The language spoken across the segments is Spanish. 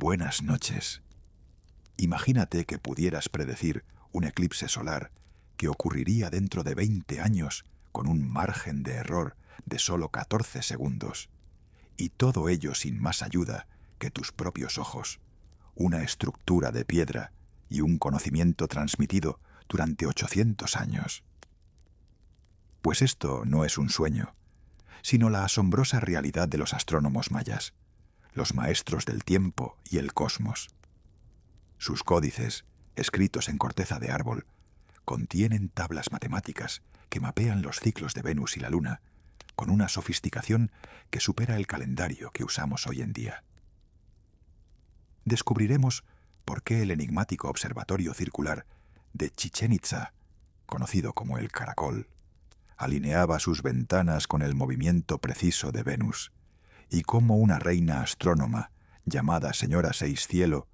Buenas noches. Imagínate que pudieras predecir un eclipse solar que ocurriría dentro de 20 años con un margen de error de solo 14 segundos. Y todo ello sin más ayuda que tus propios ojos, una estructura de piedra y un conocimiento transmitido durante 800 años. Pues esto no es un sueño, sino la asombrosa realidad de los astrónomos mayas, los maestros del tiempo y el cosmos. Sus códices, escritos en corteza de árbol, contienen tablas matemáticas que mapean los ciclos de Venus y la Luna con una sofisticación que supera el calendario que usamos hoy en día. Descubriremos por qué el enigmático observatorio circular de Chichén Itzá, conocido como el Caracol, alineaba sus ventanas con el movimiento preciso de Venus, y cómo una reina astrónoma llamada Señora Seis Cielo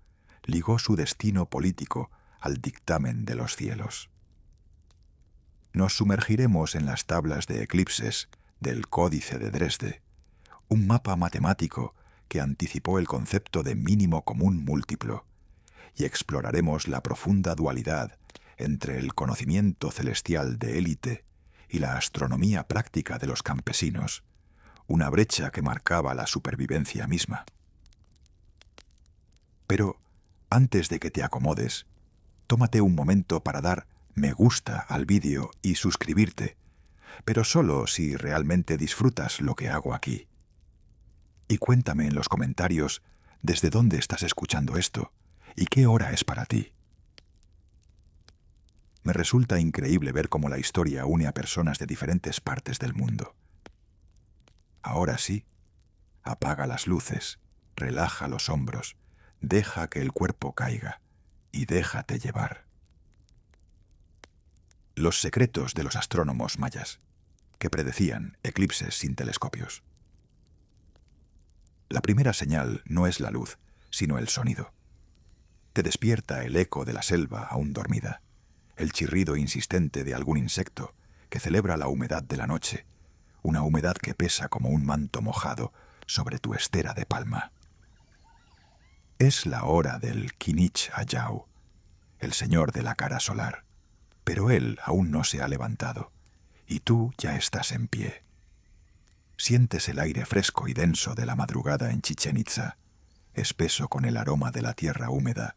ligó su destino político al dictamen de los cielos. Nos sumergiremos en las tablas de eclipses del Códice de Dresde, un mapa matemático que anticipó el concepto de mínimo común múltiplo, y exploraremos la profunda dualidad entre el conocimiento celestial de élite y la astronomía práctica de los campesinos, una brecha que marcaba la supervivencia misma. Pero, antes de que te acomodes, tómate un momento para dar me gusta al vídeo y suscribirte, pero solo si realmente disfrutas lo que hago aquí. Y cuéntame en los comentarios desde dónde estás escuchando esto y qué hora es para ti. Me resulta increíble ver cómo la historia une a personas de diferentes partes del mundo. Ahora sí, apaga las luces, relaja los hombros, deja que el cuerpo caiga y déjate llevar. Los secretos de los astrónomos mayas, que predecían eclipses sin telescopios. La primera señal no es la luz, sino el sonido. Te despierta el eco de la selva aún dormida, el chirrido insistente de algún insecto que celebra la humedad de la noche, una humedad que pesa como un manto mojado sobre tu estera de palma. Es la hora del Kinich Ayau, el señor de la cara solar, pero él aún no se ha levantado, y tú ya estás en pie. Sientes el aire fresco y denso de la madrugada en Chichén Itzá, espeso con el aroma de la tierra húmeda,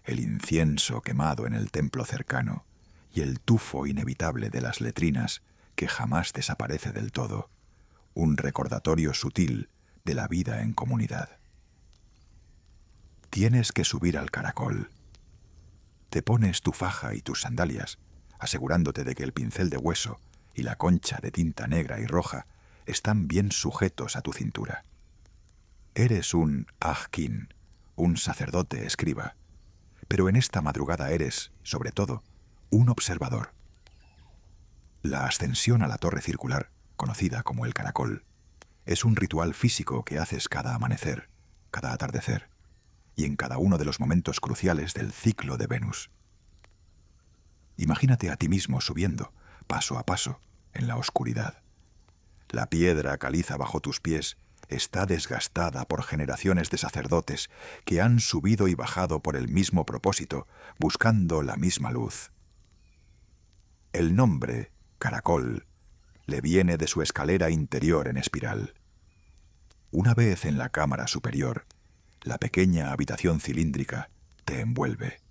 el incienso quemado en el templo cercano y el tufo inevitable de las letrinas que jamás desaparece del todo, un recordatorio sutil de la vida en comunidad. Tienes que subir al caracol. Te pones tu faja y tus sandalias, asegurándote de que el pincel de hueso y la concha de tinta negra y roja están bien sujetos a tu cintura. Eres un ajkin, un sacerdote escriba, pero en esta madrugada eres, sobre todo, un observador. La ascensión a la torre circular, conocida como el caracol, es un ritual físico que haces cada amanecer, cada atardecer, y en cada uno de los momentos cruciales del ciclo de Venus. Imagínate a ti mismo subiendo, paso a paso, en la oscuridad. La piedra caliza bajo tus pies está desgastada por generaciones de sacerdotes que han subido y bajado por el mismo propósito, buscando la misma luz. El nombre, caracol, le viene de su escalera interior en espiral. Una vez en la cámara superior, la pequeña habitación cilíndrica te envuelve.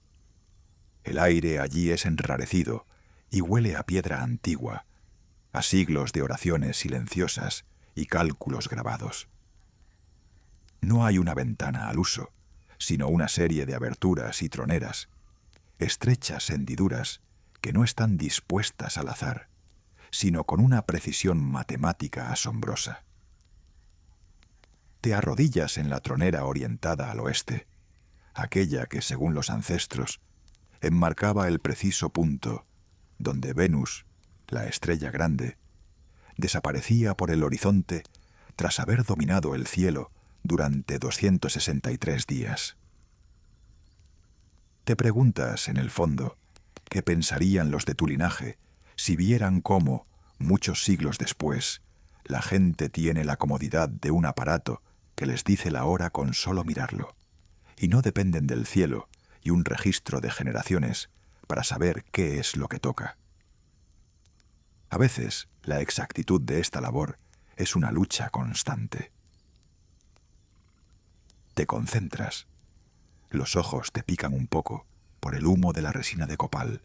El aire allí es enrarecido y huele a piedra antigua, a siglos de oraciones silenciosas y cálculos grabados. No hay una ventana al uso, sino una serie de aberturas y troneras, estrechas hendiduras que no están dispuestas al azar, sino con una precisión matemática asombrosa. Te arrodillas en la tronera orientada al oeste, aquella que, según los ancestros, enmarcaba el preciso punto donde Venus, la estrella grande, desaparecía por el horizonte tras haber dominado el cielo durante 263 días. Te preguntas, en el fondo, qué pensarían los de tu linaje si vieran cómo, muchos siglos después, la gente tiene la comodidad de un aparato que les dice la hora con solo mirarlo, y no dependen del cielo y un registro de generaciones para saber qué es lo que toca. A veces, la exactitud de esta labor es una lucha constante. Te concentras. Los ojos te pican un poco por el humo de la resina de copal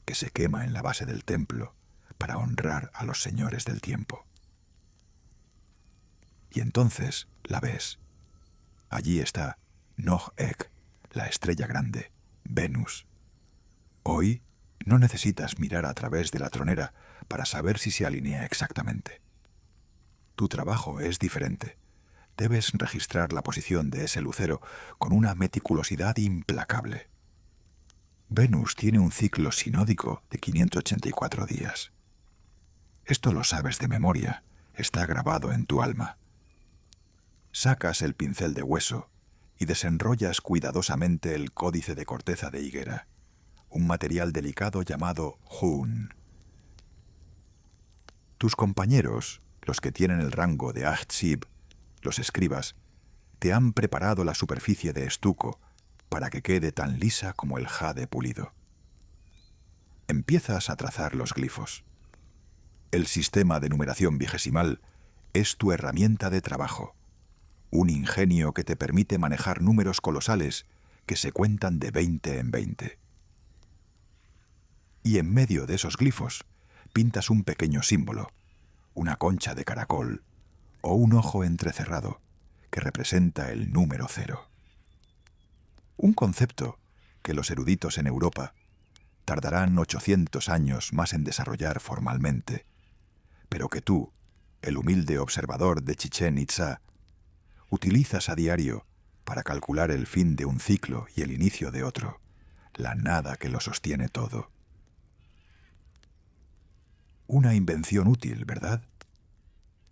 que se quema en la base del templo para honrar a los señores del tiempo. Y entonces la ves. Allí está Nog-Ek, la estrella grande, Venus. Hoy no necesitas mirar a través de la tronera para saber si se alinea exactamente. Tu trabajo es diferente. Debes registrar la posición de ese lucero con una meticulosidad implacable. Venus tiene un ciclo sinódico de 584 días. Esto lo sabes de memoria, está grabado en tu alma. Sacas el pincel de hueso y desenrollas cuidadosamente el códice de corteza de higuera, un material delicado llamado Hun. Tus compañeros, los que tienen el rango de Acht-Sib, los escribas, te han preparado la superficie de estuco para que quede tan lisa como el jade pulido. Empiezas a trazar los glifos. El sistema de numeración vigesimal es tu herramienta de trabajo, un ingenio que te permite manejar números colosales que se cuentan de 20 en 20. Y en medio de esos glifos pintas un pequeño símbolo, una concha de caracol o un ojo entrecerrado que representa el número 0. Un concepto que los eruditos en Europa tardarán 800 años más en desarrollar formalmente, pero que tú, el humilde observador de Chichén Itzá, utilizas a diario para calcular el fin de un ciclo y el inicio de otro, la nada que lo sostiene todo. Una invención útil, ¿verdad?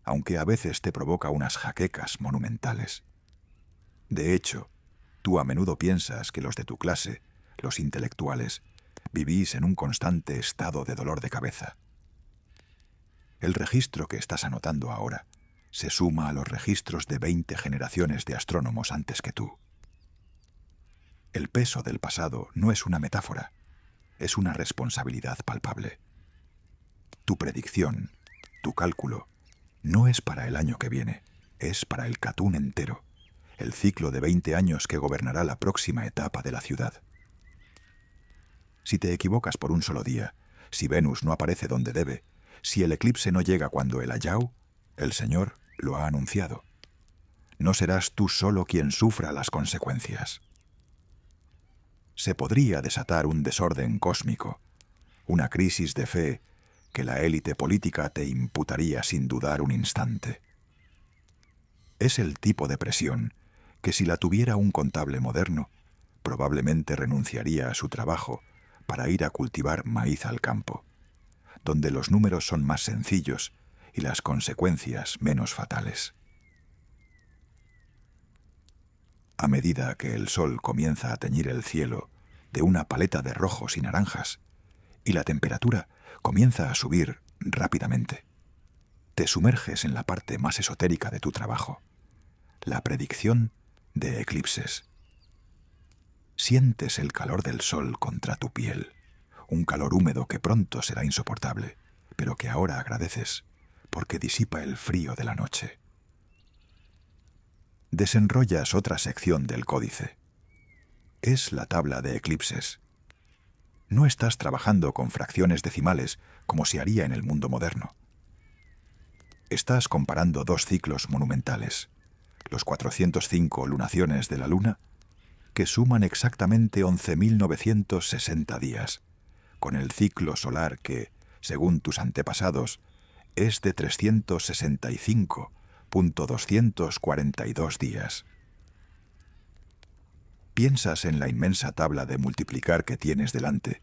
Aunque a veces te provoca unas jaquecas monumentales. De hecho, tú a menudo piensas que los de tu clase, los intelectuales, vivís en un constante estado de dolor de cabeza. El registro que estás anotando ahora se suma a los registros de 20 generaciones de astrónomos antes que tú. El peso del pasado no es una metáfora, es una responsabilidad palpable. Tu predicción, tu cálculo, no es para el año que viene, es para el Catún entero, el ciclo de 20 años que gobernará la próxima etapa de la ciudad. Si te equivocas por un solo día, si Venus no aparece donde debe, si el eclipse no llega cuando el Ayau, el Señor, lo ha anunciado, no serás tú solo quien sufra las consecuencias. Se podría desatar un desorden cósmico, una crisis de fe que la élite política te imputaría sin dudar un instante. Es el tipo de presión que si la tuviera un contable moderno, probablemente renunciaría a su trabajo para ir a cultivar maíz al campo, donde los números son más sencillos y las consecuencias menos fatales. A medida que el sol comienza a teñir el cielo de una paleta de rojos y naranjas, y la temperatura comienza a subir rápidamente, te sumerges en la parte más esotérica de tu trabajo, la predicción de eclipses. Sientes el calor del sol contra tu piel, un calor húmedo que pronto será insoportable, pero que ahora agradeces porque disipa el frío de la noche. Desenrollas otra sección del códice. Es la tabla de eclipses. No estás trabajando con fracciones decimales como se haría en el mundo moderno. Estás comparando dos ciclos monumentales, los 405 lunaciones de la Luna, que suman exactamente 11.960 días, con el ciclo solar que, según tus antepasados, es de 365.242 días. Piensas en la inmensa tabla de multiplicar que tienes delante,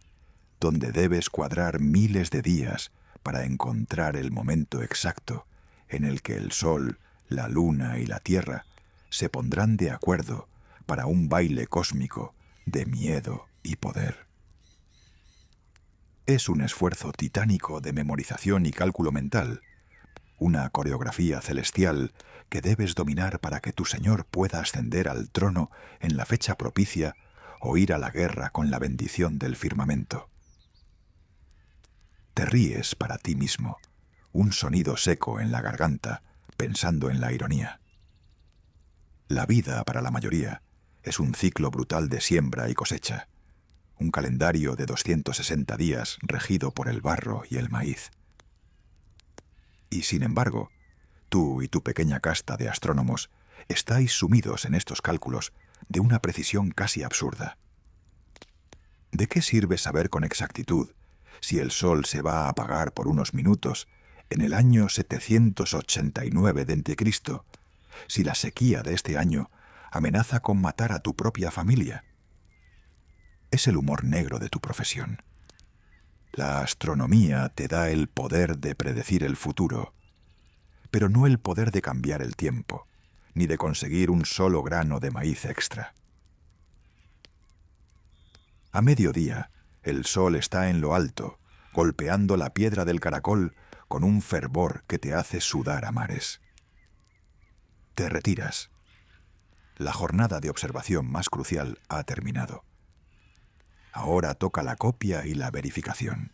donde debes cuadrar miles de días para encontrar el momento exacto en el que el Sol, la Luna y la Tierra se pondrán de acuerdo para un baile cósmico de miedo y poder. Es un esfuerzo titánico de memorización y cálculo mental, una coreografía celestial que debes dominar para que tu Señor pueda ascender al trono en la fecha propicia o ir a la guerra con la bendición del firmamento. Te ríes para ti mismo, un sonido seco en la garganta, pensando en la ironía. La vida, para la mayoría, es un ciclo brutal de siembra y cosecha, un calendario de 260 días regido por el barro y el maíz. Y sin embargo, tú y tu pequeña casta de astrónomos estáis sumidos en estos cálculos de una precisión casi absurda. ¿De qué sirve saber con exactitud si el Sol se va a apagar por unos minutos en el año 789 d.C., si la sequía de este año amenaza con matar a tu propia familia? Es el humor negro de tu profesión. La astronomía te da el poder de predecir el futuro, pero no el poder de cambiar el tiempo, ni de conseguir un solo grano de maíz extra. A mediodía, el sol está en lo alto, golpeando la piedra del caracol con un fervor que te hace sudar a mares. Te retiras. La jornada de observación más crucial ha terminado. Ahora toca la copia y la verificación.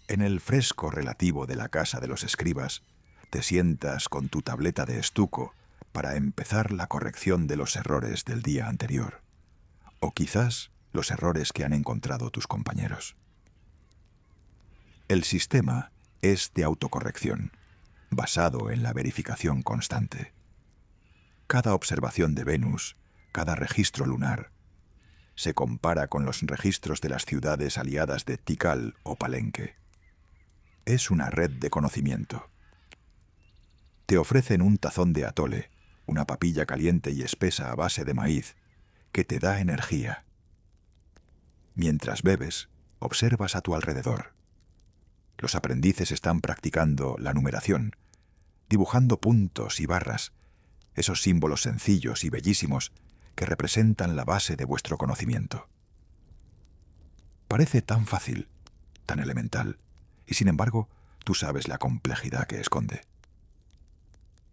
En el fresco relativo de la casa de los escribas, te sientas con tu tableta de estuco para empezar la corrección de los errores del día anterior, o quizás los errores que han encontrado tus compañeros. El sistema es de autocorrección, basado en la verificación constante. Cada observación de Venus, cada registro lunar, se compara con los registros de las ciudades aliadas de Tikal o Palenque. Es una red de conocimiento. Te ofrecen un tazón de atole, una papilla caliente y espesa a base de maíz, que te da energía. Mientras bebes, observas a tu alrededor. Los aprendices están practicando la numeración, dibujando puntos y barras, esos símbolos sencillos y bellísimos que representan la base de vuestro conocimiento. Parece tan fácil, tan elemental, y sin embargo, tú sabes la complejidad que esconde.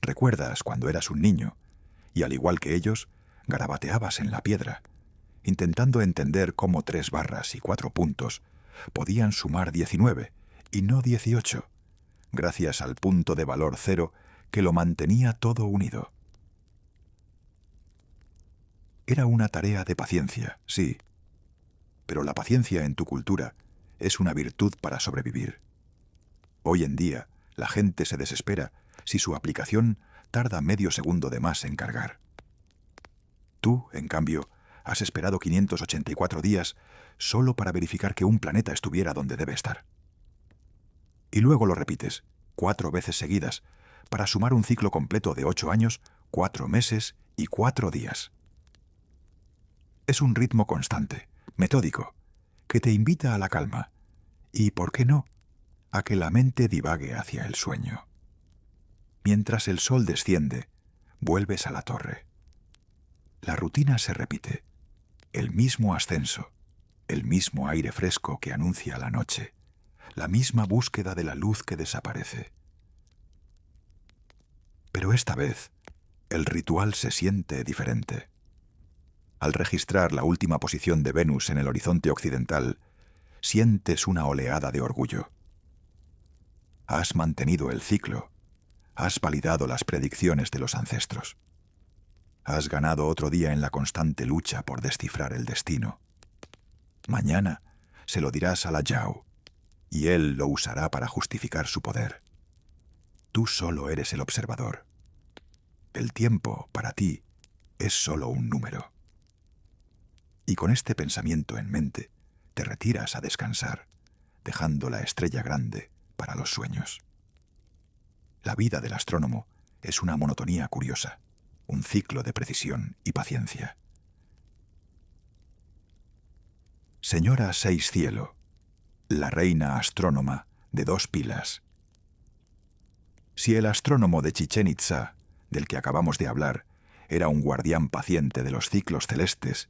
Recuerdas cuando eras un niño, y al igual que ellos, garabateabas en la piedra, intentando entender cómo 3 barras y 4 puntos podían sumar 19 y no 18, gracias al punto de valor 0 que lo mantenía todo unido. Era una tarea de paciencia, sí, pero la paciencia en tu cultura es una virtud para sobrevivir. Hoy en día, la gente se desespera si su aplicación tarda medio segundo de más en cargar. Tú, en cambio, has esperado 584 días solo para verificar que un planeta estuviera donde debe estar. Y luego lo repites 4 veces seguidas para sumar un ciclo completo de 8 años, 4 meses y 4 días. Es un ritmo constante, metódico, que te invita a la calma y, ¿por qué no?, a que la mente divague hacia el sueño. Mientras el sol desciende, vuelves a la torre. La rutina se repite, el mismo ascenso, el mismo aire fresco que anuncia la noche, la misma búsqueda de la luz que desaparece. Pero esta vez, el ritual se siente diferente. Al registrar la última posición de Venus en el horizonte occidental, sientes una oleada de orgullo. Has mantenido el ciclo, has validado las predicciones de los ancestros. Has ganado otro día en la constante lucha por descifrar el destino. Mañana se lo dirás a la Yao, y él lo usará para justificar su poder. Tú solo eres el observador. El tiempo, para ti, es solo un número. Y con este pensamiento en mente, te retiras a descansar, dejando la estrella grande para los sueños. La vida del astrónomo es una monotonía curiosa, un ciclo de precisión y paciencia. Señora Seis Cielo, la reina astrónoma de 2 pilas. Si el astrónomo de Chichén Itzá, del que acabamos de hablar, era un guardián paciente de los ciclos celestes,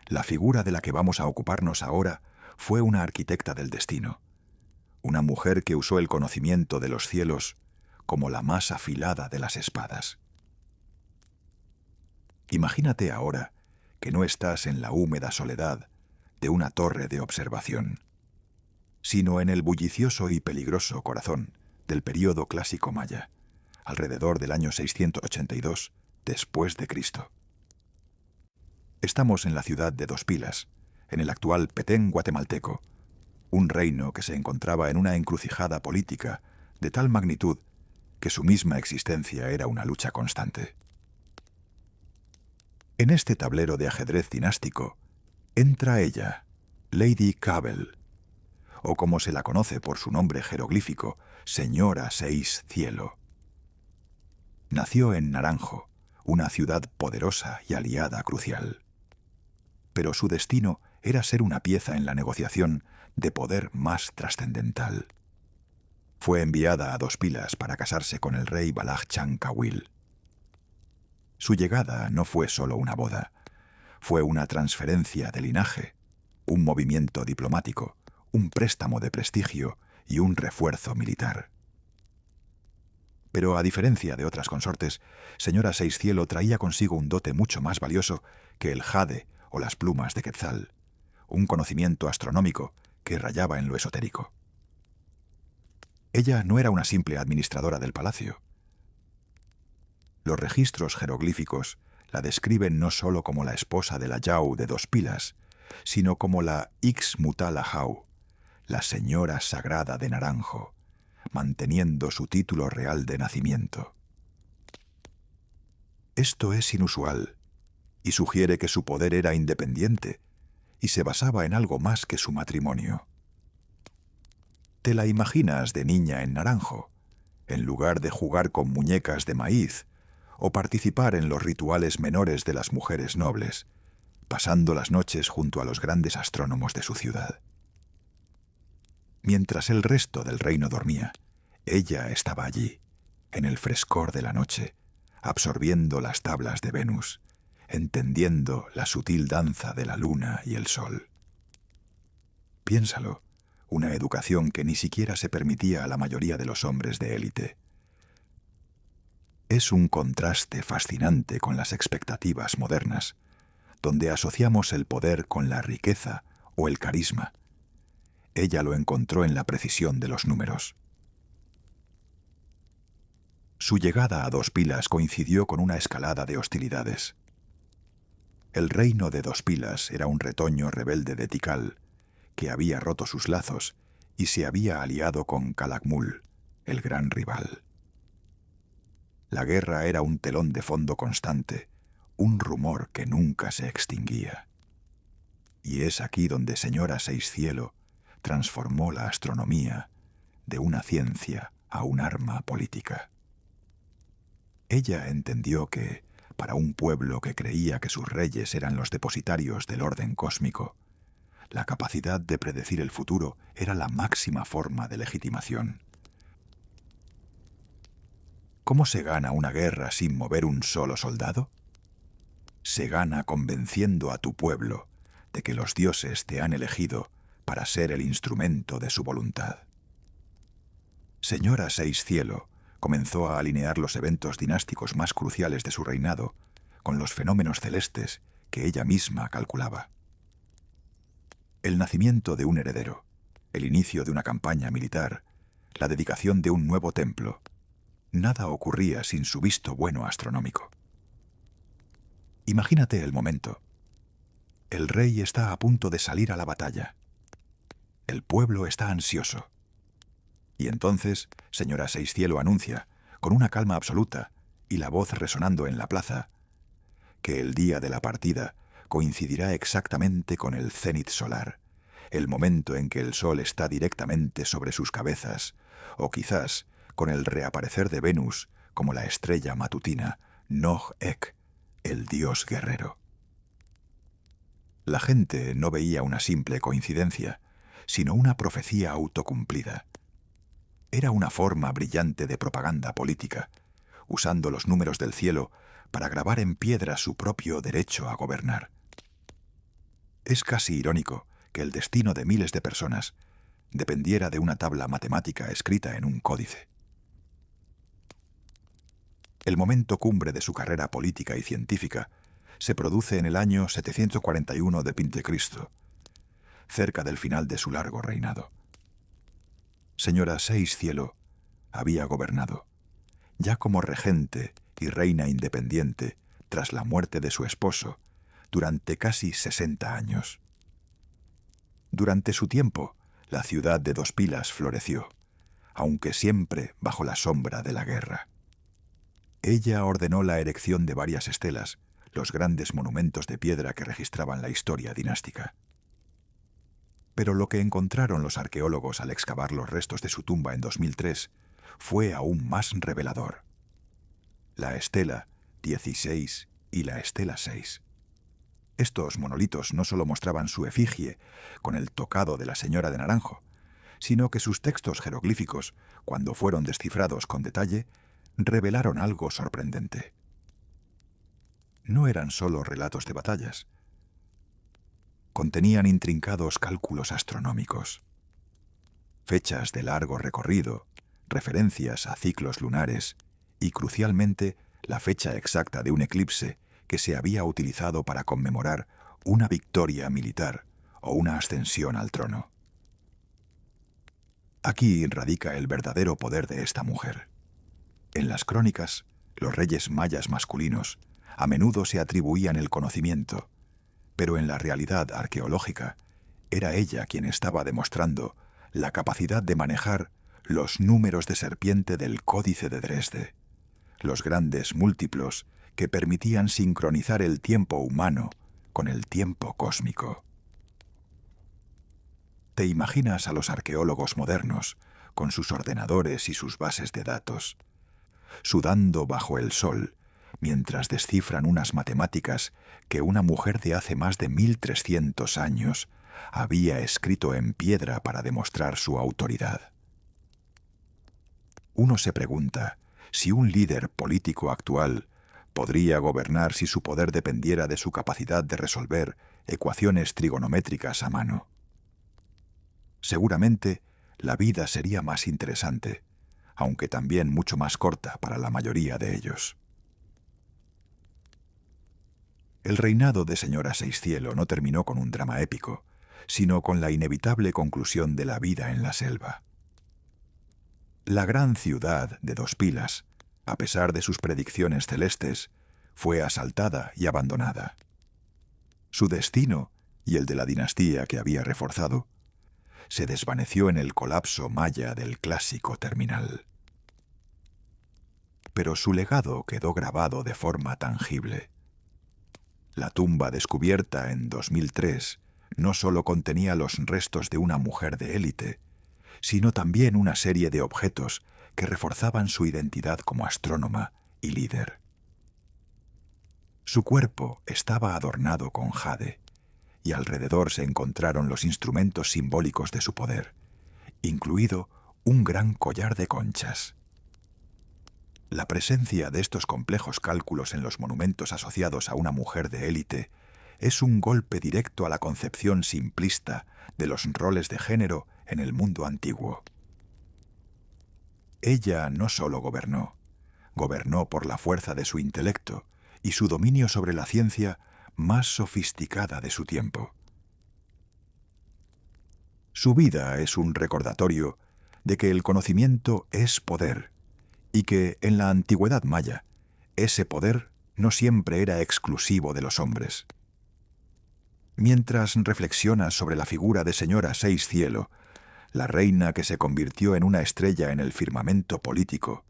la figura de la que vamos a ocuparnos ahora fue una arquitecta del destino, una mujer que usó el conocimiento de los cielos como la más afilada de las espadas. Imagínate ahora que no estás en la húmeda soledad de una torre de observación, sino en el bullicioso y peligroso corazón del período clásico maya, alrededor del año 682 después de Cristo. Estamos en la ciudad de Dos Pilas, en el actual Petén guatemalteco, un reino que se encontraba en una encrucijada política de tal magnitud que su misma existencia era una lucha constante. En este tablero de ajedrez dinástico entra ella, Lady Cabell, o como se la conoce por su nombre jeroglífico, Señora Seis Cielo. Nació en Naranjo, una ciudad poderosa y aliada crucial. Pero su destino era ser una pieza en la negociación de poder más trascendental. Fue enviada a Dos Pilas para casarse con el rey Balaj Chankawil. Su llegada no fue solo una boda, fue una transferencia de linaje, un movimiento diplomático, un préstamo de prestigio y un refuerzo militar. Pero a diferencia de otras consortes, Señora Seis Cielo traía consigo un dote mucho más valioso que el jade o las plumas de Quetzal, un conocimiento astronómico que rayaba en lo esotérico. Ella no era una simple administradora del palacio. Los registros jeroglíficos la describen no solo como la esposa de la Yau de Dos Pilas, sino como la Ixmutalahau, la señora sagrada de Naranjo, manteniendo su título real de nacimiento. Esto es inusual y sugiere que su poder era independiente y se basaba en algo más que su matrimonio. Te la imaginas de niña en Naranjo, en lugar de jugar con muñecas de maíz o participar en los rituales menores de las mujeres nobles, pasando las noches junto a los grandes astrónomos de su ciudad. Mientras el resto del reino dormía, ella estaba allí, en el frescor de la noche, absorbiendo las tablas de Venus, entendiendo la sutil danza de la luna y el sol. Piénsalo, una educación que ni siquiera se permitía a la mayoría de los hombres de élite. Es un contraste fascinante con las expectativas modernas, donde asociamos el poder con la riqueza o el carisma. Ella lo encontró en la precisión de los números. Su llegada a Dos Pilas coincidió con una escalada de hostilidades. El reino de Dos Pilas era un retoño rebelde de Tikal, que había roto sus lazos y se había aliado con Calakmul, el gran rival. La guerra era un telón de fondo constante, un rumor que nunca se extinguía. Y es aquí donde Señora Seis Cielo transformó la astronomía de una ciencia a un arma política. Ella entendió que, para un pueblo que creía que sus reyes eran los depositarios del orden cósmico, la capacidad de predecir el futuro era la máxima forma de legitimación. ¿Cómo se gana una guerra sin mover un solo soldado? Se gana convenciendo a tu pueblo de que los dioses te han elegido para ser el instrumento de su voluntad. Señora Seis Cielo comenzó a alinear los eventos dinásticos más cruciales de su reinado con los fenómenos celestes que ella misma calculaba. El nacimiento de un heredero, el inicio de una campaña militar, la dedicación de un nuevo templo, nada ocurría sin su visto bueno astronómico. Imagínate el momento. El rey está a punto de salir a la batalla. El pueblo está ansioso. Y entonces, Señora Seis Cielo anuncia, con una calma absoluta y la voz resonando en la plaza, que el día de la partida coincidirá exactamente con el cénit solar, el momento en que el sol está directamente sobre sus cabezas, o quizás con el reaparecer de Venus como la estrella matutina, Nog-Ek, el dios guerrero. La gente no veía una simple coincidencia, sino una profecía autocumplida. Era una forma brillante de propaganda política, usando los números del cielo para grabar en piedra su propio derecho a gobernar. Es casi irónico que el destino de miles de personas dependiera de una tabla matemática escrita en un códice. El momento cumbre de su carrera política y científica se produce en el año 741 de Pintecristo, cerca del final de su largo reinado. Señora Seis Cielo había gobernado, ya como regente y reina independiente tras la muerte de su esposo, durante casi 60 años. Durante su tiempo, la ciudad de Dos Pilas floreció, aunque siempre bajo la sombra de la guerra. Ella ordenó la erección de varias estelas, los grandes monumentos de piedra que registraban la historia dinástica. Pero lo que encontraron los arqueólogos al excavar los restos de su tumba en 2003 fue aún más revelador. La estela 16 y la estela 6. Estos monolitos no solo mostraban su efigie con el tocado de la señora de naranjo, sino que sus textos jeroglíficos, cuando fueron descifrados con detalle, revelaron algo sorprendente. No eran solo relatos de batallas. Contenían intrincados cálculos astronómicos, fechas de largo recorrido, referencias a ciclos lunares y, crucialmente, la fecha exacta de un eclipse que se había utilizado para conmemorar una victoria militar o una ascensión al trono. Aquí radica el verdadero poder de esta mujer. En las crónicas, los reyes mayas masculinos a menudo se atribuían el conocimiento, pero en la realidad arqueológica era ella quien estaba demostrando la capacidad de manejar los números de serpiente del Códice de Dresde, los grandes múltiplos que permitían sincronizar el tiempo humano con el tiempo cósmico. ¿Te imaginas a los arqueólogos modernos, con sus ordenadores y sus bases de datos, sudando bajo el sol, mientras descifran unas matemáticas que una mujer de hace más de 1300 años había escrito en piedra para demostrar su autoridad? Uno se pregunta si un líder político actual podría gobernar si su poder dependiera de su capacidad de resolver ecuaciones trigonométricas a mano. Seguramente la vida sería más interesante, aunque también mucho más corta para la mayoría de ellos. El reinado de Señora Seis Cielo no terminó con un drama épico, sino con la inevitable conclusión de la vida en la selva. La gran ciudad de Dos Pilas, a pesar de sus predicciones celestes, fue asaltada y abandonada. Su destino, y el de la dinastía que había reforzado, se desvaneció en el colapso maya del clásico terminal. Pero su legado quedó grabado de forma tangible. La tumba descubierta en 2003 no solo contenía los restos de una mujer de élite, sino también una serie de objetos que reforzaban su identidad como astrónoma y líder. Su cuerpo estaba adornado con jade, y alrededor se encontraron los instrumentos simbólicos de su poder, incluido un gran collar de conchas. La presencia de estos complejos cálculos en los monumentos asociados a una mujer de élite es un golpe directo a la concepción simplista de los roles de género en el mundo antiguo. Ella no solo gobernó por la fuerza de su intelecto y su dominio sobre la ciencia más sofisticada de su tiempo. Su vida es un recordatorio de que el conocimiento es poder y que, en la antigüedad maya, ese poder no siempre era exclusivo de los hombres. Mientras reflexionas sobre la figura de Señora Seis Cielo, la reina que se convirtió en una estrella en el firmamento político,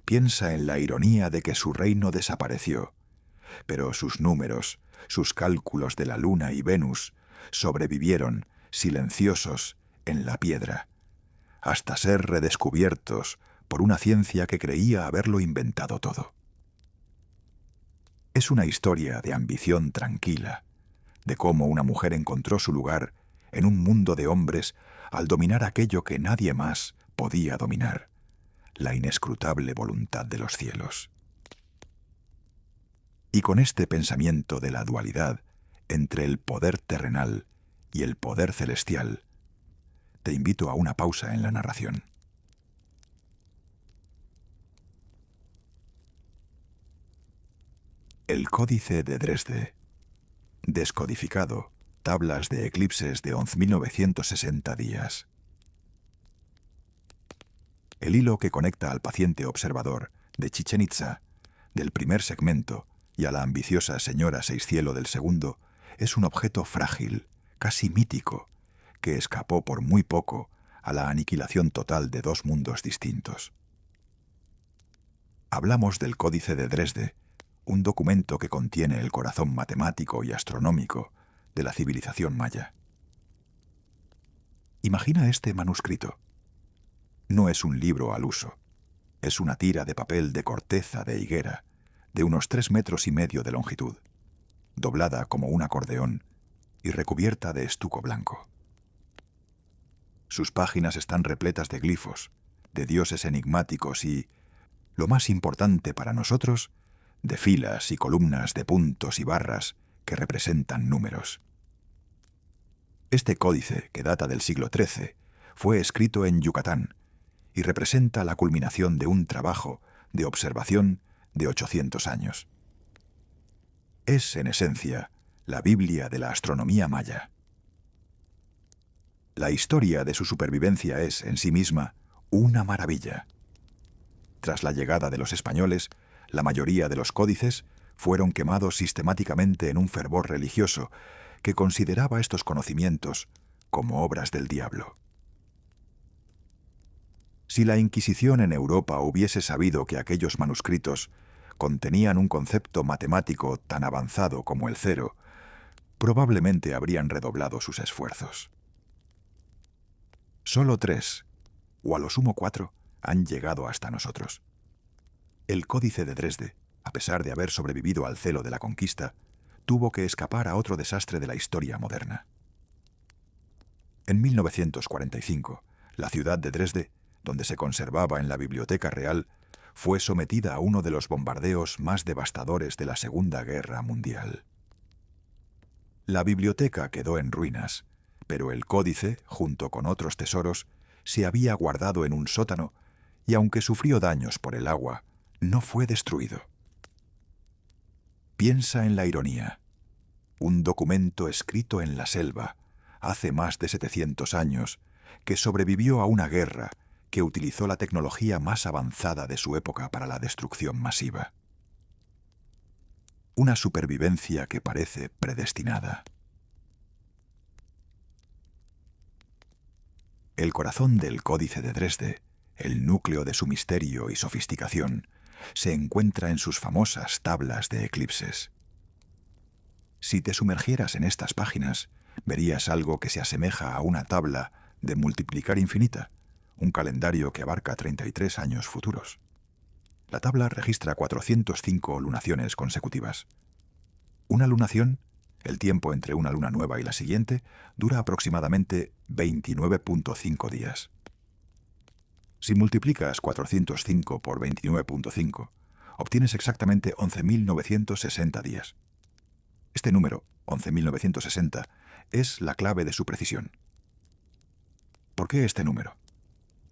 piensa en la ironía de que su reino desapareció, pero sus números, sus cálculos de la Luna y Venus, sobrevivieron, silenciosos, en la piedra, hasta ser redescubiertos por una ciencia que creía haberlo inventado todo. Es una historia de ambición tranquila, de cómo una mujer encontró su lugar en un mundo de hombres al dominar aquello que nadie más podía dominar, la inescrutable voluntad de los cielos. Y con este pensamiento de la dualidad entre el poder terrenal y el poder celestial, te invito a una pausa en la narración. El Códice de Dresde. Descodificado. Tablas de eclipses de 11.960 días. El hilo que conecta al paciente observador de Chichén Itzá, del primer segmento, y a la ambiciosa señora Seiscielo del segundo, es un objeto frágil, casi mítico, que escapó por muy poco a la aniquilación total de dos mundos distintos. Hablamos del Códice de Dresde, un documento que contiene el corazón matemático y astronómico de la civilización maya. Imagina este manuscrito. No es un libro al uso. Es una tira de papel de corteza de higuera, de unos 3,5 metros de longitud, doblada como un acordeón y recubierta de estuco blanco. Sus páginas están repletas de glifos, de dioses enigmáticos y, lo más importante para nosotros, de filas y columnas de puntos y barras que representan números. Este códice, que data del siglo XIII, fue escrito en Yucatán y representa la culminación de un trabajo de observación de 800 años. Es, en esencia, la Biblia de la astronomía maya. La historia de su supervivencia es, en sí misma, una maravilla. Tras la llegada de los españoles, la mayoría de los códices fueron quemados sistemáticamente en un fervor religioso que consideraba estos conocimientos como obras del diablo. Si la Inquisición en Europa hubiese sabido que aquellos manuscritos contenían un concepto matemático tan avanzado como el cero, probablemente habrían redoblado sus esfuerzos. Solo 3, o a lo sumo 4, han llegado hasta nosotros. El Códice de Dresde, a pesar de haber sobrevivido al celo de la conquista, tuvo que escapar a otro desastre de la historia moderna. En 1945, la ciudad de Dresde, donde se conservaba en la Biblioteca Real, fue sometida a uno de los bombardeos más devastadores de la Segunda Guerra Mundial. La biblioteca quedó en ruinas, pero el códice, junto con otros tesoros, se había guardado en un sótano y, aunque sufrió daños por el agua, no fue destruido. Piensa en la ironía. Un documento escrito en la selva, hace más de 700 años, que sobrevivió a una guerra que utilizó la tecnología más avanzada de su época para la destrucción masiva. Una supervivencia que parece predestinada. El corazón del Códice de Dresde, el núcleo de su misterio y sofisticación, se encuentra en sus famosas tablas de eclipses. Si te sumergieras en estas páginas, verías algo que se asemeja a una tabla de multiplicar infinita, un calendario que abarca 33 años futuros. La tabla registra 405 lunaciones consecutivas. Una lunación, el tiempo entre una luna nueva y la siguiente, dura aproximadamente 29,5 días. Si multiplicas 405 por 29,5, obtienes exactamente 11.960 días. Este número, 11.960, es la clave de su precisión. ¿Por qué este número?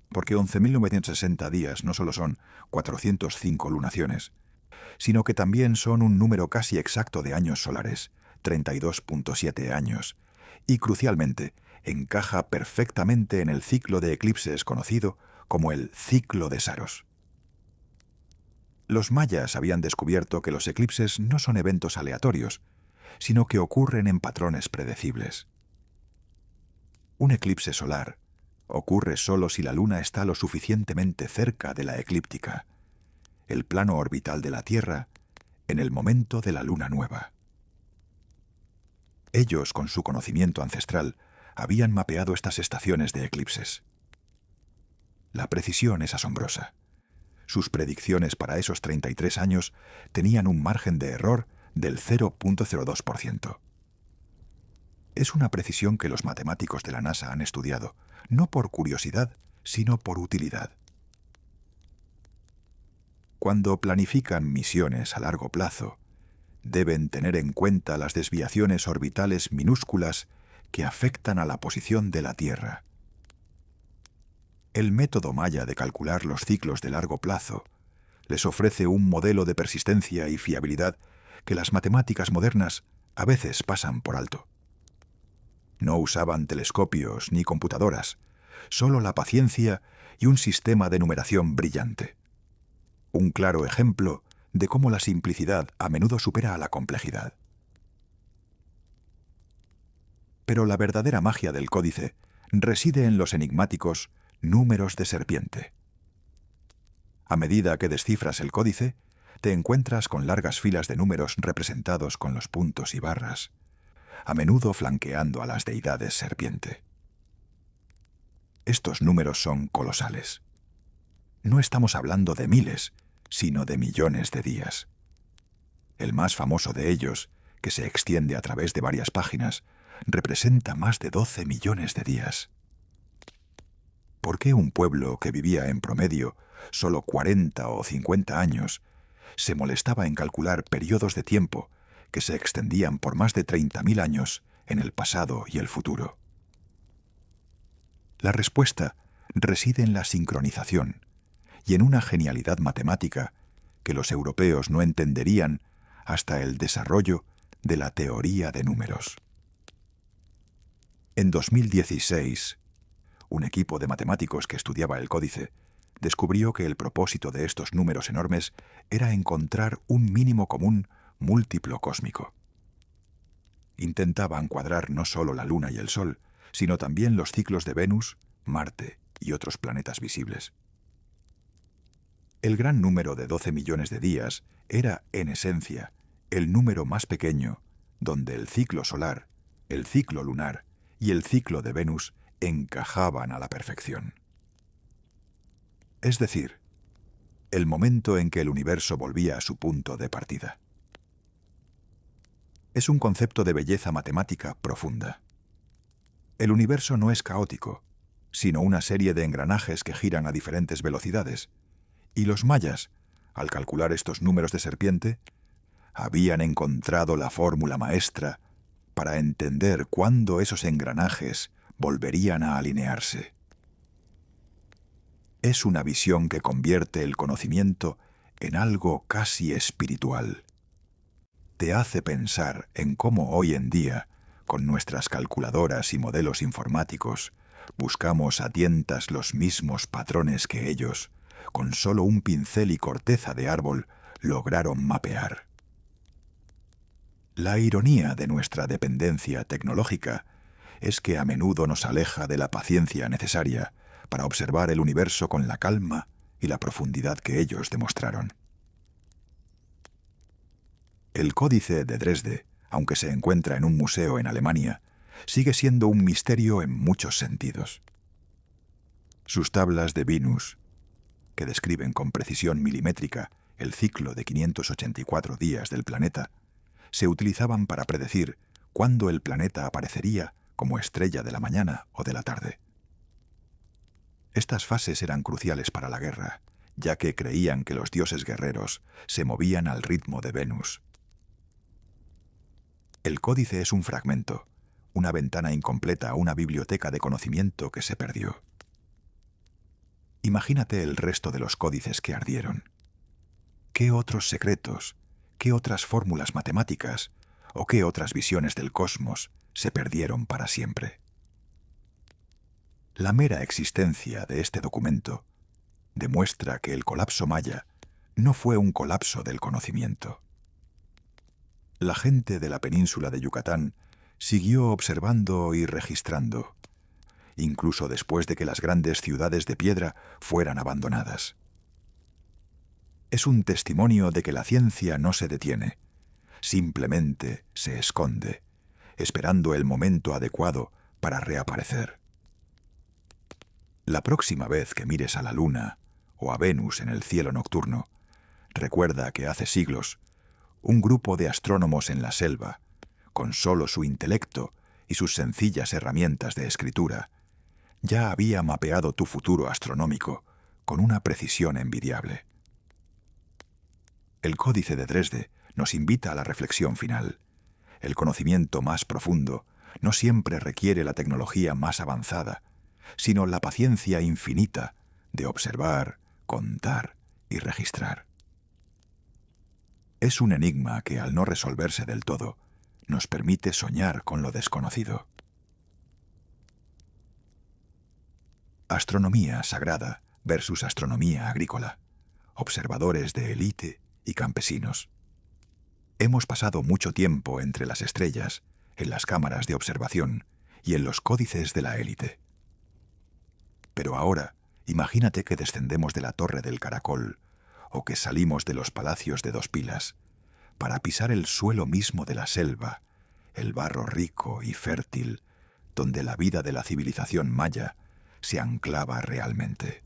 Porque 11.960 días no solo son 405 lunaciones, sino que también son un número casi exacto de años solares, 32,7 años, y crucialmente encaja perfectamente en el ciclo de eclipses conocido como el ciclo de Saros. Los mayas habían descubierto que los eclipses no son eventos aleatorios, sino que ocurren en patrones predecibles. Un eclipse solar ocurre solo si la luna está lo suficientemente cerca de la eclíptica, el plano orbital de la Tierra, en el momento de la luna nueva. Ellos, con su conocimiento ancestral, habían mapeado estas estaciones de eclipses. La precisión es asombrosa. Sus predicciones para esos 33 años tenían un margen de error del 0,02%. Es una precisión que los matemáticos de la NASA han estudiado, no por curiosidad, sino por utilidad. Cuando planifican misiones a largo plazo, deben tener en cuenta las desviaciones orbitales minúsculas que afectan a la posición de la Tierra. El método maya de calcular los ciclos de largo plazo les ofrece un modelo de persistencia y fiabilidad que las matemáticas modernas a veces pasan por alto. No usaban telescopios ni computadoras, solo la paciencia y un sistema de numeración brillante. Un claro ejemplo de cómo la simplicidad a menudo supera a la complejidad. Pero la verdadera magia del códice reside en los enigmáticos números de serpiente. A medida que descifras el códice, te encuentras con largas filas de números representados con los puntos y barras, a menudo flanqueando a las deidades serpiente. Estos números son colosales. No estamos hablando de miles, sino de millones de días. El más famoso de ellos, que se extiende a través de varias páginas, representa más de 12 millones de días. ¿Por qué un pueblo que vivía en promedio solo 40 o 50 años se molestaba en calcular periodos de tiempo que se extendían por más de 30.000 años en el pasado y el futuro? La respuesta reside en la sincronización y en una genialidad matemática que los europeos no entenderían hasta el desarrollo de la teoría de números. En 2016, un equipo de matemáticos que estudiaba el códice descubrió que el propósito de estos números enormes era encontrar un mínimo común múltiplo cósmico. Intentaban cuadrar no solo la Luna y el Sol, sino también los ciclos de Venus, Marte y otros planetas visibles. El gran número de 12 millones de días era, en esencia, el número más pequeño, donde el ciclo solar, el ciclo lunar y el ciclo de Venus encajaban a la perfección. Es decir, el momento en que el universo volvía a su punto de partida. Es un concepto de belleza matemática profunda. El universo no es caótico, sino una serie de engranajes que giran a diferentes velocidades, y los mayas, al calcular estos números de serpiente, habían encontrado la fórmula maestra para entender cuándo esos engranajes volverían a alinearse. Es una visión que convierte el conocimiento en algo casi espiritual. Te hace pensar en cómo hoy en día, con nuestras calculadoras y modelos informáticos, buscamos a tientas los mismos patrones que ellos, con solo un pincel y corteza de árbol, lograron mapear. La ironía de nuestra dependencia tecnológica es que a menudo nos aleja de la paciencia necesaria para observar el universo con la calma y la profundidad que ellos demostraron. El Códice de Dresde, aunque se encuentra en un museo en Alemania, sigue siendo un misterio en muchos sentidos. Sus tablas de Venus, que describen con precisión milimétrica el ciclo de 584 días del planeta, se utilizaban para predecir cuándo el planeta aparecería como estrella de la mañana o de la tarde. Estas fases eran cruciales para la guerra, ya que creían que los dioses guerreros se movían al ritmo de Venus. El códice es un fragmento, una ventana incompleta a una biblioteca de conocimiento que se perdió. Imagínate el resto de los códices que ardieron. ¿Qué otros secretos, qué otras fórmulas matemáticas o qué otras visiones del cosmos se perdieron para siempre? La mera existencia de este documento demuestra que el colapso maya no fue un colapso del conocimiento. La gente de la península de Yucatán siguió observando y registrando, incluso después de que las grandes ciudades de piedra fueran abandonadas. Es un testimonio de que la ciencia no se detiene, simplemente se esconde, esperando el momento adecuado para reaparecer. La próxima vez que mires a la Luna o a Venus en el cielo nocturno, recuerda que hace siglos, un grupo de astrónomos en la selva, con solo su intelecto y sus sencillas herramientas de escritura, ya había mapeado tu futuro astronómico con una precisión envidiable. El Códice de Dresde nos invita a la reflexión final. El conocimiento más profundo no siempre requiere la tecnología más avanzada, sino la paciencia infinita de observar, contar y registrar. Es un enigma que, al no resolverse del todo, nos permite soñar con lo desconocido. Astronomía sagrada versus astronomía agrícola. Observadores de élite y campesinos. Hemos pasado mucho tiempo entre las estrellas, en las cámaras de observación y en los códices de la élite. Pero ahora, imagínate que descendemos de la Torre del Caracol o que salimos de los palacios de dos pilas para pisar el suelo mismo de la selva, el barro rico y fértil, donde la vida de la civilización maya se anclaba realmente.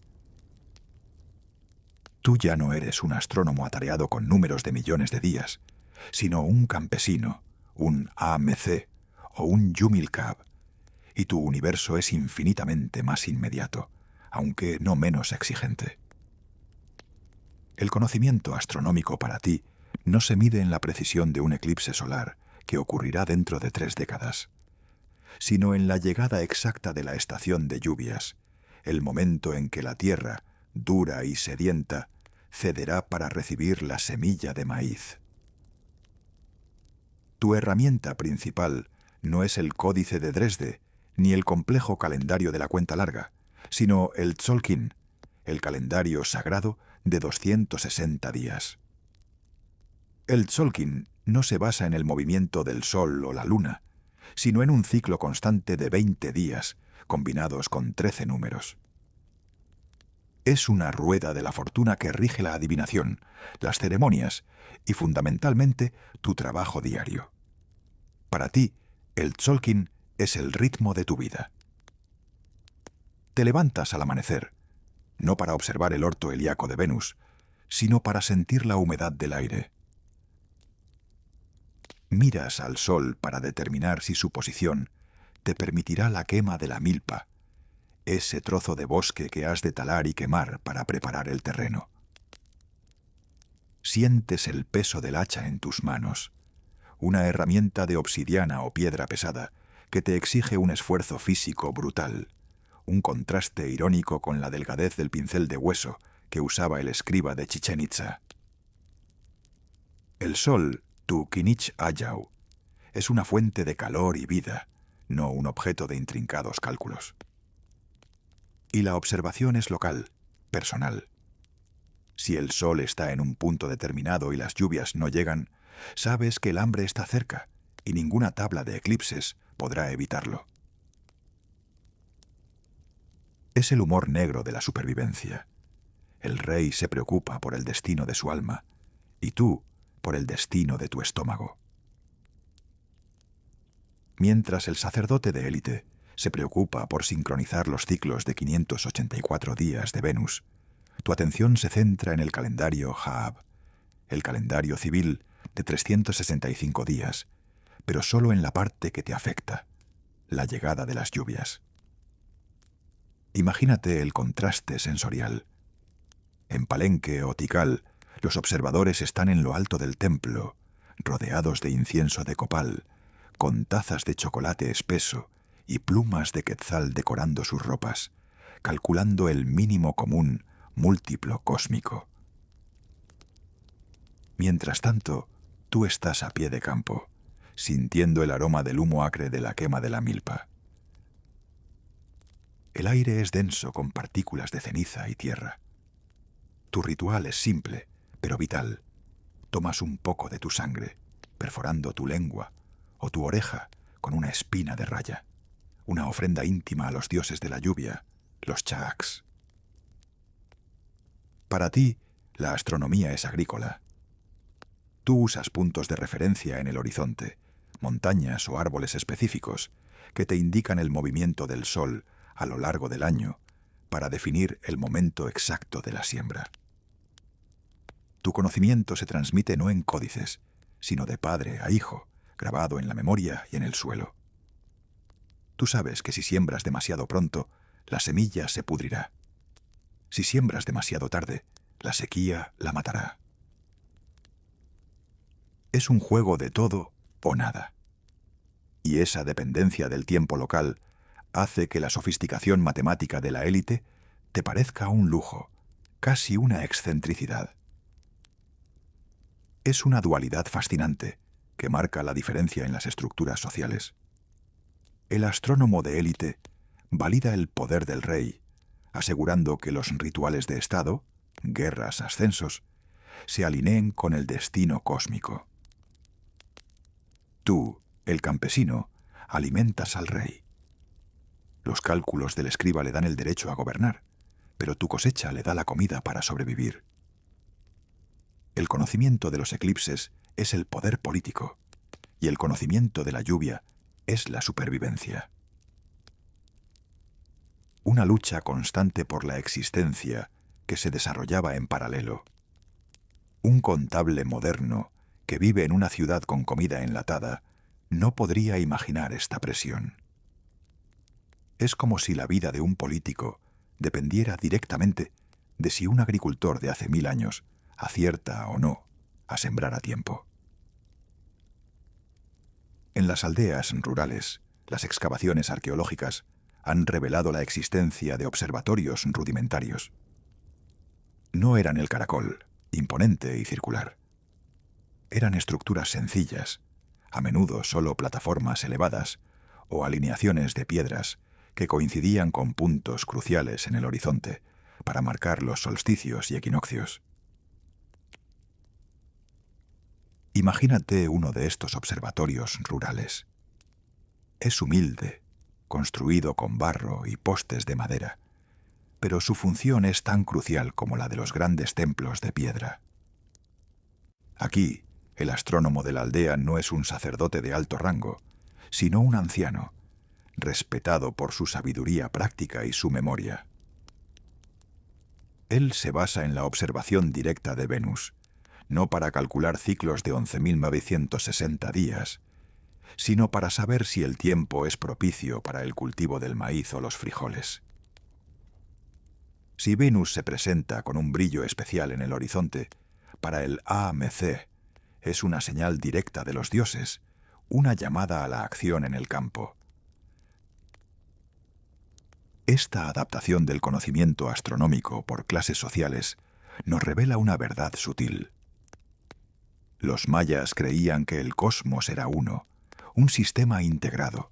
Tú ya no eres un astrónomo atareado con números de millones de días, sino un campesino, un AMC o un Yumilcab, y tu universo es infinitamente más inmediato, aunque no menos exigente. El conocimiento astronómico para ti no se mide en la precisión de un eclipse solar que ocurrirá dentro de 3 décadas, sino en la llegada exacta de la estación de lluvias, el momento en que la tierra, dura y sedienta, cederá para recibir la semilla de maíz. Tu herramienta principal no es el códice de Dresde ni el complejo calendario de la cuenta larga, sino el Tzolk'in, el calendario sagrado de 260 días. El Tzolk'in no se basa en el movimiento del Sol o la Luna, sino en un ciclo constante de 20 días, combinados con 13 números. Es una rueda de la fortuna que rige la adivinación, las ceremonias y, fundamentalmente, tu trabajo diario. Para ti, el Tzolk'in es el ritmo de tu vida. Te levantas al amanecer, no para observar el orto helíaco de Venus, sino para sentir la humedad del aire. Miras al sol para determinar si su posición te permitirá la quema de la milpa, ese trozo de bosque que has de talar y quemar para preparar el terreno. Sientes el peso del hacha en tus manos, una herramienta de obsidiana o piedra pesada que te exige un esfuerzo físico brutal, un contraste irónico con la delgadez del pincel de hueso que usaba el escriba de Chichén Itzá. El sol, tu Kinich Ayau, es una fuente de calor y vida, no un objeto de intrincados cálculos. Y la observación es local, personal. Si el sol está en un punto determinado y las lluvias no llegan, sabes que el hambre está cerca y ninguna tabla de eclipses podrá evitarlo. Es el humor negro de la supervivencia. El rey se preocupa por el destino de su alma y tú por el destino de tu estómago. Mientras el sacerdote de élite se preocupa por sincronizar los ciclos de 584 días de Venus, tu atención se centra en el calendario Jaab, el calendario civil de 365 días, pero solo en la parte que te afecta, la llegada de las lluvias. Imagínate el contraste sensorial. En Palenque o Tikal, los observadores están en lo alto del templo, rodeados de incienso de copal, con tazas de chocolate espeso y plumas de quetzal decorando sus ropas, calculando el mínimo común múltiplo cósmico. Mientras tanto, tú estás a pie de campo, sintiendo el aroma del humo acre de la quema de la milpa. El aire es denso con partículas de ceniza y tierra. Tu ritual es simple, pero vital. Tomas un poco de tu sangre, perforando tu lengua o tu oreja con una espina de raya, una ofrenda íntima a los dioses de la lluvia, los Chaks. Para ti, la astronomía es agrícola. Tú usas puntos de referencia en el horizonte, montañas o árboles específicos, que te indican el movimiento del sol a lo largo del año para definir el momento exacto de la siembra. Tu conocimiento se transmite no en códices, sino de padre a hijo, grabado en la memoria y en el suelo. Tú sabes que si siembras demasiado pronto, la semilla se pudrirá. Si siembras demasiado tarde, la sequía la matará. Es un juego de todo o nada. Y esa dependencia del tiempo local hace que la sofisticación matemática de la élite te parezca un lujo, casi una excentricidad. Es una dualidad fascinante que marca la diferencia en las estructuras sociales. El astrónomo de élite valida el poder del rey, asegurando que los rituales de Estado, guerras, ascensos, se alineen con el destino cósmico. Tú, el campesino, alimentas al rey. Los cálculos del escriba le dan el derecho a gobernar, pero tu cosecha le da la comida para sobrevivir. El conocimiento de los eclipses es el poder político, y el conocimiento de la lluvia es la supervivencia. Una lucha constante por la existencia que se desarrollaba en paralelo. Un contable moderno que vive en una ciudad con comida enlatada no podría imaginar esta presión. Es como si la vida de un político dependiera directamente de si un agricultor de hace 1000 años acierta o no a sembrar a tiempo. En las aldeas rurales, las excavaciones arqueológicas han revelado la existencia de observatorios rudimentarios. No eran el caracol, imponente y circular. Eran estructuras sencillas, a menudo solo plataformas elevadas o alineaciones de piedras que coincidían con puntos cruciales en el horizonte para marcar los solsticios y equinoccios. Imagínate uno de estos observatorios rurales. Es humilde, construido con barro y postes de madera, pero su función es tan crucial como la de los grandes templos de piedra. Aquí, el astrónomo de la aldea no es un sacerdote de alto rango, sino un anciano, respetado por su sabiduría práctica y su memoria. Él se basa en la observación directa de Venus, no para calcular ciclos de 11.960 días, sino para saber si el tiempo es propicio para el cultivo del maíz o los frijoles. Si Venus se presenta con un brillo especial en el horizonte, para el AMC es una señal directa de los dioses, una llamada a la acción en el campo. Esta adaptación del conocimiento astronómico por clases sociales nos revela una verdad sutil. Los mayas creían que el cosmos era uno, un sistema integrado.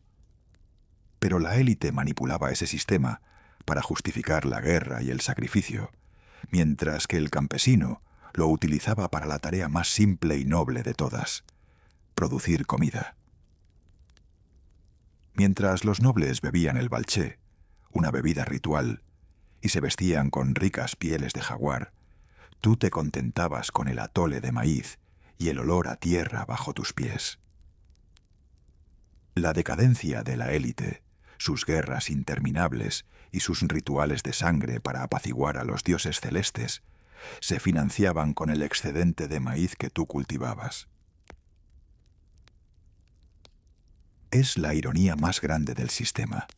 Pero la élite manipulaba ese sistema para justificar la guerra y el sacrificio, mientras que el campesino lo utilizaba para la tarea más simple y noble de todas: producir comida. Mientras los nobles bebían el balché, una bebida ritual, y se vestían con ricas pieles de jaguar, tú te contentabas con el atole de maíz y el olor a tierra bajo tus pies. La decadencia de la élite, sus guerras interminables y sus rituales de sangre para apaciguar a los dioses celestes, se financiaban con el excedente de maíz que tú cultivabas. Es la ironía más grande del sistema.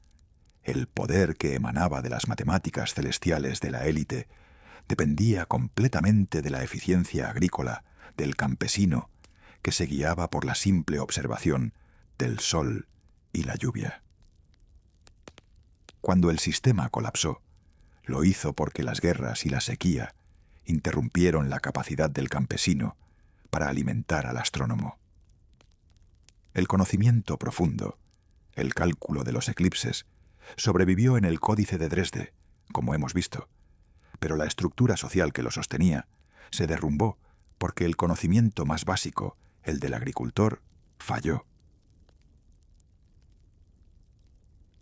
El poder que emanaba de las matemáticas celestiales de la élite dependía completamente de la eficiencia agrícola del campesino que se guiaba por la simple observación del sol y la lluvia. Cuando el sistema colapsó, lo hizo porque las guerras y la sequía interrumpieron la capacidad del campesino para alimentar al astrónomo. El conocimiento profundo, el cálculo de los eclipses, sobrevivió en el Códice de Dresde, como hemos visto, pero la estructura social que lo sostenía se derrumbó porque el conocimiento más básico, el del agricultor, falló.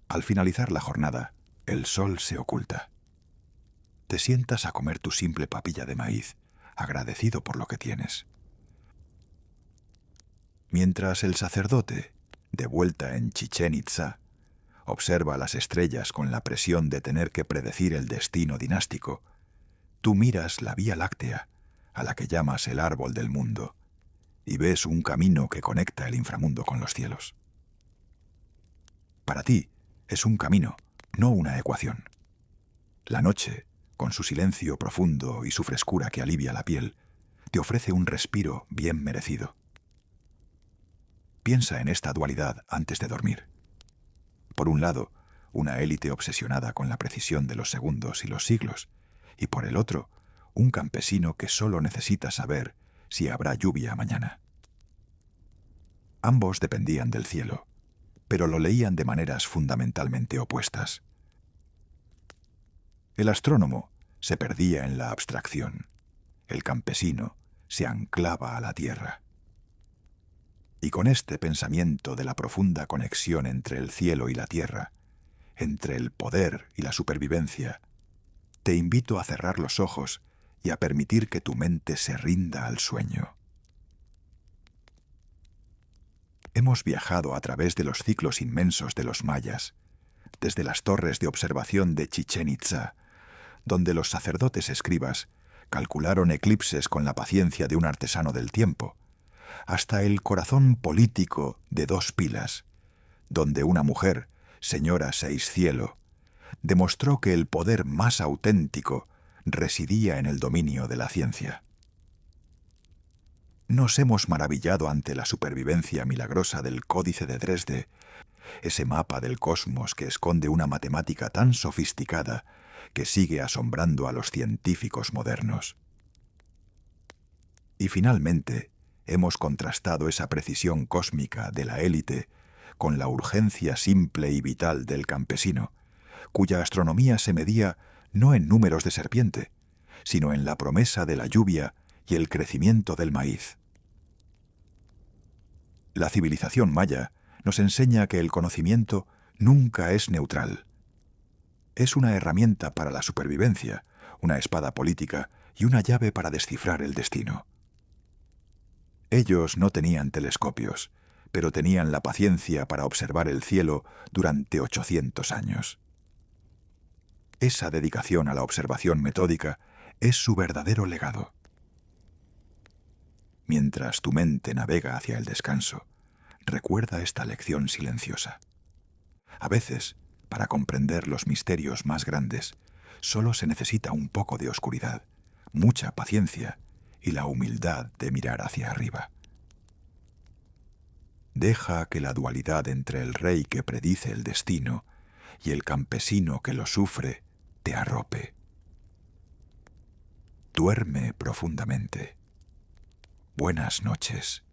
Al finalizar la jornada, el sol se oculta. Te sientas a comer tu simple papilla de maíz, agradecido por lo que tienes. Mientras el sacerdote, de vuelta en Chichén Itzá, observa las estrellas con la presión de tener que predecir el destino dinástico, tú miras la Vía Láctea, a la que llamas el árbol del mundo, y ves un camino que conecta el inframundo con los cielos. Para ti es un camino, no una ecuación. La noche, con su silencio profundo y su frescura que alivia la piel, te ofrece un respiro bien merecido. Piensa en esta dualidad antes de dormir. Por un lado, una élite obsesionada con la precisión de los segundos y los siglos, y por el otro, un campesino que solo necesita saber si habrá lluvia mañana. Ambos dependían del cielo, pero lo leían de maneras fundamentalmente opuestas. El astrónomo se perdía en la abstracción. El campesino se anclaba a la tierra. Y con este pensamiento de la profunda conexión entre el cielo y la tierra, entre el poder y la supervivencia, te invito a cerrar los ojos y a permitir que tu mente se rinda al sueño. Hemos viajado a través de los ciclos inmensos de los mayas, desde las torres de observación de Chichén Itzá, donde los sacerdotes escribas calcularon eclipses con la paciencia de un artesano del tiempo, hasta el corazón político de Dos Pilas, donde una mujer, señora Seis Cielo, demostró que el poder más auténtico residía en el dominio de la ciencia. Nos hemos maravillado ante la supervivencia milagrosa del Códice de Dresde, ese mapa del cosmos que esconde una matemática tan sofisticada que sigue asombrando a los científicos modernos. Y finalmente, hemos contrastado esa precisión cósmica de la élite con la urgencia simple y vital del campesino, cuya astronomía se medía no en números de serpiente, sino en la promesa de la lluvia y el crecimiento del maíz. La civilización maya nos enseña que el conocimiento nunca es neutral. Es una herramienta para la supervivencia, una espada política y una llave para descifrar el destino. Ellos no tenían telescopios, pero tenían la paciencia para observar el cielo durante 800 años. Esa dedicación a la observación metódica es su verdadero legado. Mientras tu mente navega hacia el descanso, recuerda esta lección silenciosa. A veces, para comprender los misterios más grandes, solo se necesita un poco de oscuridad, mucha paciencia y la humildad de mirar hacia arriba. Deja que la dualidad entre el rey que predice el destino y el campesino que lo sufre te arrope. Duerme profundamente. Buenas noches.